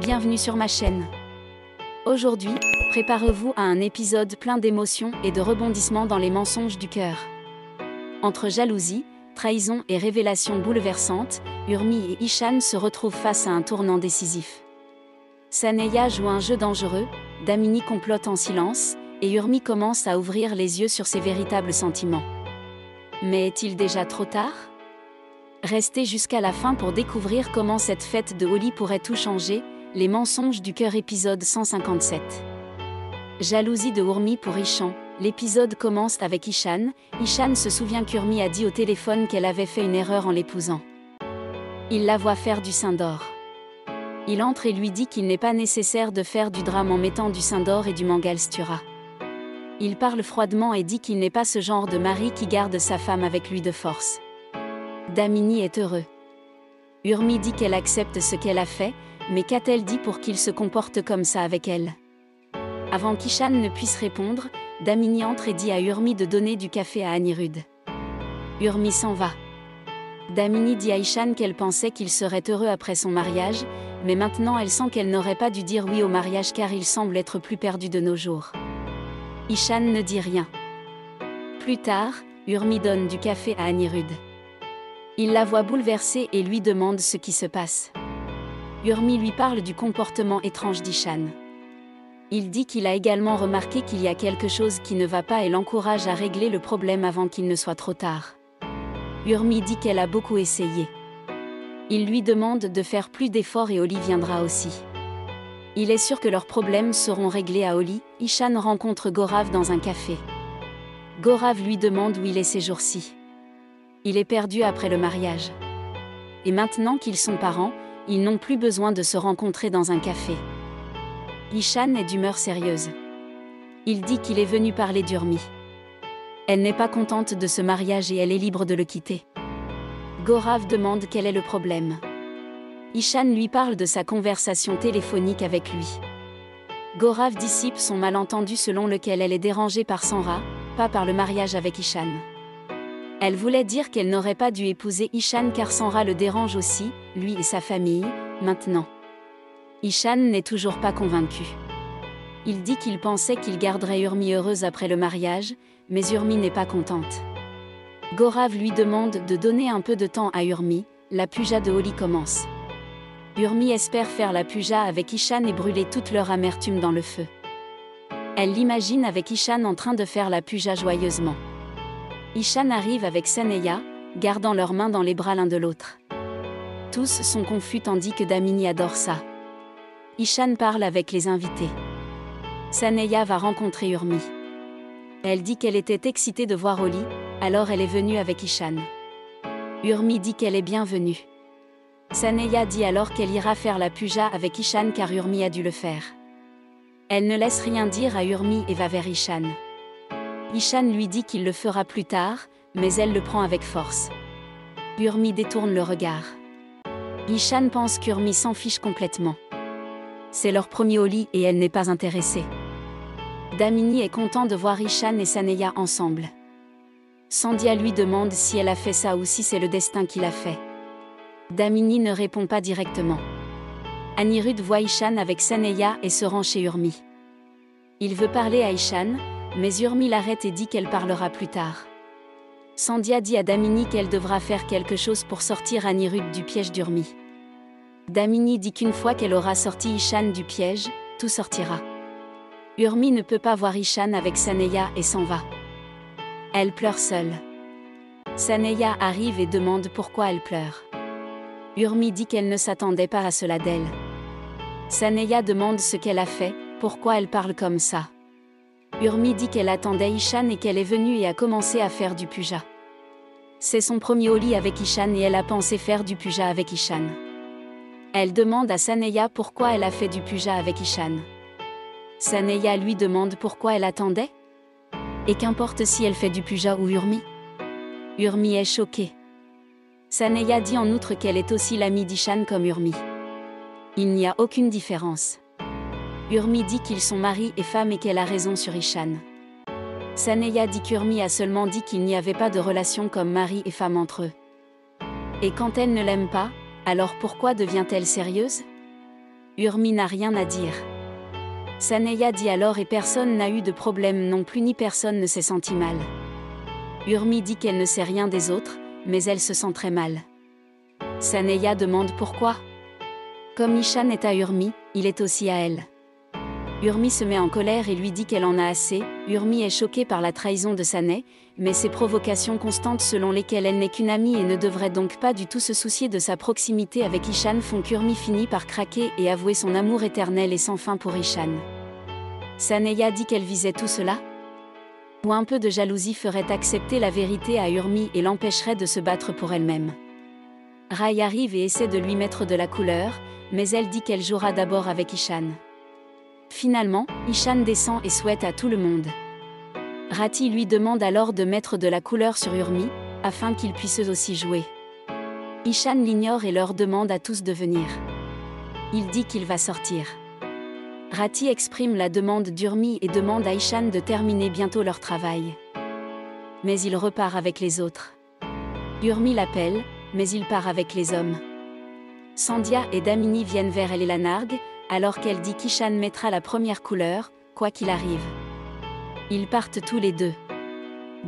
Bienvenue sur ma chaîne. Aujourd'hui, préparez-vous à un épisode plein d'émotions et de rebondissements dans les mensonges du cœur. Entre jalousie, trahison et révélations bouleversantes, Urmi et Ishan se retrouvent face à un tournant décisif. Saneya joue un jeu dangereux, Damini complote en silence, et Urmi commence à ouvrir les yeux sur ses véritables sentiments. Mais est-il déjà trop tard ? Restez jusqu'à la fin pour découvrir comment cette fête de Holi pourrait tout changer. Les mensonges du cœur épisode 157. Jalousie de Urmi pour Ishan. L'épisode commence avec Ishan. Ishan se souvient qu'Urmi a dit au téléphone qu'elle avait fait une erreur en l'épousant. Il la voit faire du sein d'or. Il entre et lui dit qu'il n'est pas nécessaire de faire du drame en mettant du sein d'or et du mangalstura. Il parle froidement et dit qu'il n'est pas ce genre de mari qui garde sa femme avec lui de force. Damini est heureux. Urmi dit qu'elle accepte ce qu'elle a fait, mais qu'a-t-elle dit pour qu'il se comporte comme ça avec elle ? Avant qu'Ishan ne puisse répondre, Damini entre et dit à Urmi de donner du café à Anirudh. Urmi s'en va. Damini dit à Ishan qu'elle pensait qu'il serait heureux après son mariage, mais maintenant elle sent qu'elle n'aurait pas dû dire oui au mariage car il semble être plus perdu de nos jours. Ishan ne dit rien. Plus tard, Urmi donne du café à Anirudh. Il la voit bouleversée et lui demande ce qui se passe. Urmi lui parle du comportement étrange d'Ishan. Il dit qu'il a également remarqué qu'il y a quelque chose qui ne va pas et l'encourage à régler le problème avant qu'il ne soit trop tard. Urmi dit qu'elle a beaucoup essayé. Il lui demande de faire plus d'efforts et Holi viendra aussi. Il est sûr que leurs problèmes seront réglés à Holi. Ishan rencontre Gaurav dans un café. Gaurav lui demande où il est ces jours-ci. Il est perdu après le mariage. Et maintenant qu'ils sont parents, ils n'ont plus besoin de se rencontrer dans un café. Ishan est d'humeur sérieuse. Il dit qu'il est venu parler d'Urmi. Elle n'est pas contente de ce mariage et elle est libre de le quitter. Gaurav demande quel est le problème. Ishan lui parle de sa conversation téléphonique avec lui. Gaurav dissipe son malentendu selon lequel elle est dérangée par Sanra, pas par le mariage avec Ishan. Elle voulait dire qu'elle n'aurait pas dû épouser Ishan car Sanra le dérange aussi, lui et sa famille, maintenant. Ishan n'est toujours pas convaincu. Il dit qu'il pensait qu'il garderait Urmi heureuse après le mariage, mais Urmi n'est pas contente. Gaurav lui demande de donner un peu de temps à Urmi, la puja de Holi commence. Urmi espère faire la puja avec Ishan et brûler toute leur amertume dans le feu. Elle l'imagine avec Ishan en train de faire la puja joyeusement. Ishan arrive avec Saneya, gardant leurs mains dans les bras l'un de l'autre. Tous sont confus tandis que Damini adore ça. Ishan parle avec les invités. Saneya va rencontrer Urmi. Elle dit qu'elle était excitée de voir Holi, alors elle est venue avec Ishan. Urmi dit qu'elle est bienvenue. Saneya dit alors qu'elle ira faire la puja avec Ishan car Urmi a dû le faire. Elle ne laisse rien dire à Urmi et va vers Ishan. Ishan lui dit qu'il le fera plus tard, mais elle le prend avec force. Urmi détourne le regard. Ishan pense qu'Urmi s'en fiche complètement. C'est leur premier Holi et elle n'est pas intéressée. Damini est content de voir Ishan et Saneya ensemble. Sandhya lui demande si elle a fait ça ou si c'est le destin qui l'a fait. Damini ne répond pas directement. Anirudh voit Ishan avec Saneya et se rend chez Urmi. Il veut parler à Ishan, mais Urmi l'arrête et dit qu'elle parlera plus tard. Sandhya dit à Damini qu'elle devra faire quelque chose pour sortir Anirudh du piège d'Urmi. Damini dit qu'une fois qu'elle aura sorti Ishan du piège, tout sortira. Urmi ne peut pas voir Ishan avec Saneya et s'en va. Elle pleure seule. Saneya arrive et demande pourquoi elle pleure. Urmi dit qu'elle ne s'attendait pas à cela d'elle. Saneya demande ce qu'elle a fait, pourquoi elle parle comme ça. Urmi dit qu'elle attendait Ishan et qu'elle est venue et a commencé à faire du puja. C'est son premier Holi avec Ishan et elle a pensé faire du puja avec Ishan. Elle demande à Saneya pourquoi elle a fait du puja avec Ishan. Saneya lui demande pourquoi elle attendait. Et qu'importe si elle fait du puja ou Urmi. Urmi est choquée. Saneya dit en outre qu'elle est aussi l'amie d'Ishan comme Urmi. Il n'y a aucune différence. Urmi dit qu'ils sont mari et femme et qu'elle a raison sur Ishan. Saneya dit qu'Urmi a seulement dit qu'il n'y avait pas de relation comme mari et femme entre eux. Et quand elle ne l'aime pas, alors pourquoi devient-elle sérieuse ? Urmi n'a rien à dire. Saneya dit alors et personne n'a eu de problème non plus ni personne ne s'est senti mal. Urmi dit qu'elle ne sait rien des autres, mais elle se sent très mal. Saneya demande pourquoi. Comme Ishan est à Urmi, il est aussi à elle. Urmi se met en colère et lui dit qu'elle en a assez. Urmi est choquée par la trahison de Saney, mais ses provocations constantes selon lesquelles elle n'est qu'une amie et ne devrait donc pas du tout se soucier de sa proximité avec Ishan font qu'Urmi finit par craquer et avouer son amour éternel et sans fin pour Ishan. Saneya dit qu'elle visait tout cela. Ou un peu de jalousie ferait accepter la vérité à Urmi et l'empêcherait de se battre pour elle-même. Rai arrive et essaie de lui mettre de la couleur, mais elle dit qu'elle jouera d'abord avec Ishan. Finalement, Ishan descend et souhaite à tout le monde. Rati lui demande alors de mettre de la couleur sur Urmi, afin qu'ils puissent eux aussi jouer. Ishan l'ignore et leur demande à tous de venir. Il dit qu'il va sortir. Rati exprime la demande d'Urmi et demande à Ishan de terminer bientôt leur travail. Mais il repart avec les autres. Urmi l'appelle, mais il part avec les hommes. Sandhya et Damini viennent vers elle et la narguent, alors qu'elle dit qu'Ishan mettra la première couleur, quoi qu'il arrive. Ils partent tous les deux.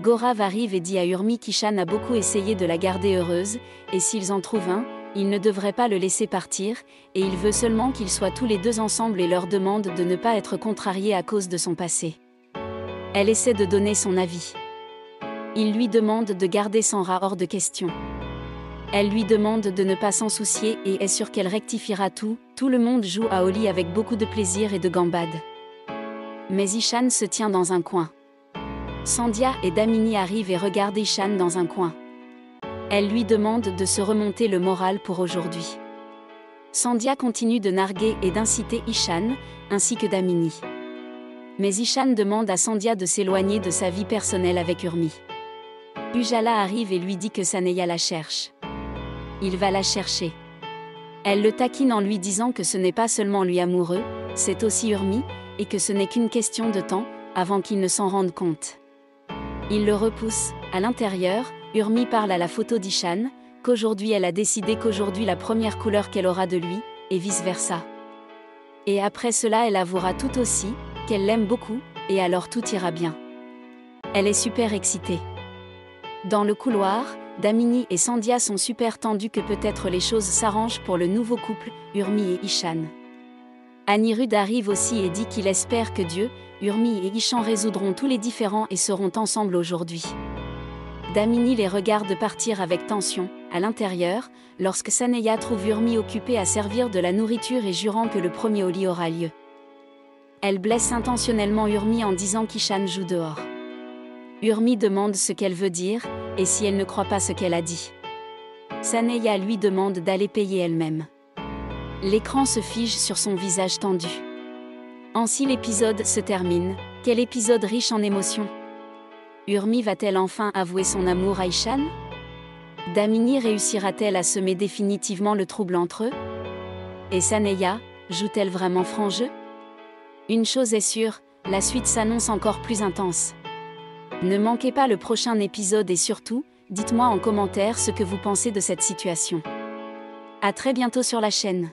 Gaurav arrive et dit à Urmi qu'Ishan a beaucoup essayé de la garder heureuse, et s'ils en trouvent un, il ne devrait pas le laisser partir, et il veut seulement qu'ils soient tous les deux ensemble et leur demande de ne pas être contrariés à cause de son passé. Elle essaie de donner son avis. Il lui demande de garder Sanra hors de question. Elle lui demande de ne pas s'en soucier et est sûre qu'elle rectifiera tout. Tout le monde joue à Oli avec beaucoup de plaisir et de gambade. Mais Ishan se tient dans un coin. Sandhya et Damini arrivent et regardent Ishan dans un coin. Elle lui demande de se remonter le moral pour aujourd'hui. Sandhya continue de narguer et d'inciter Ishan, ainsi que Damini. Mais Ishan demande à Sandhya de s'éloigner de sa vie personnelle avec Urmi. Ujala arrive et lui dit que Saneya la cherche. Il va la chercher. Elle le taquine en lui disant que ce n'est pas seulement lui amoureux, c'est aussi Urmi, et que ce n'est qu'une question de temps, avant qu'il ne s'en rende compte. Il le repousse. À l'intérieur, Urmi parle à la photo d'Ishan, qu'aujourd'hui elle a décidé qu'aujourd'hui la première couleur qu'elle aura de lui, et vice-versa. Et après cela elle avouera tout aussi, qu'elle l'aime beaucoup, et alors tout ira bien. Elle est super excitée. Dans le couloir, Damini et Sandhya sont super tendus que peut-être les choses s'arrangent pour le nouveau couple, Urmi et Ishan. Anirudh arrive aussi et dit qu'il espère que Dieu, Urmi et Ishan résoudront tous les différends et seront ensemble aujourd'hui. Damini les regarde partir avec tension, à l'intérieur, lorsque Saneya trouve Urmi occupée à servir de la nourriture et jurant que le premier Oli aura lieu. Elle blesse intentionnellement Urmi en disant qu'Ishan joue dehors. Urmi demande ce qu'elle veut dire, et si elle ne croit pas ce qu'elle a dit. Saneya lui demande d'aller payer elle-même. L'écran se fige sur son visage tendu. Ainsi l'épisode se termine. Quel épisode riche en émotions. Urmi va-t-elle enfin avouer son amour à Ishan? Damini réussira-t-elle à semer définitivement le trouble entre eux? Et Saneya, joue-t-elle vraiment franc jeu? Une chose est sûre, la suite s'annonce encore plus intense. Ne manquez pas le prochain épisode et surtout, dites-moi en commentaire ce que vous pensez de cette situation. À très bientôt sur la chaîne.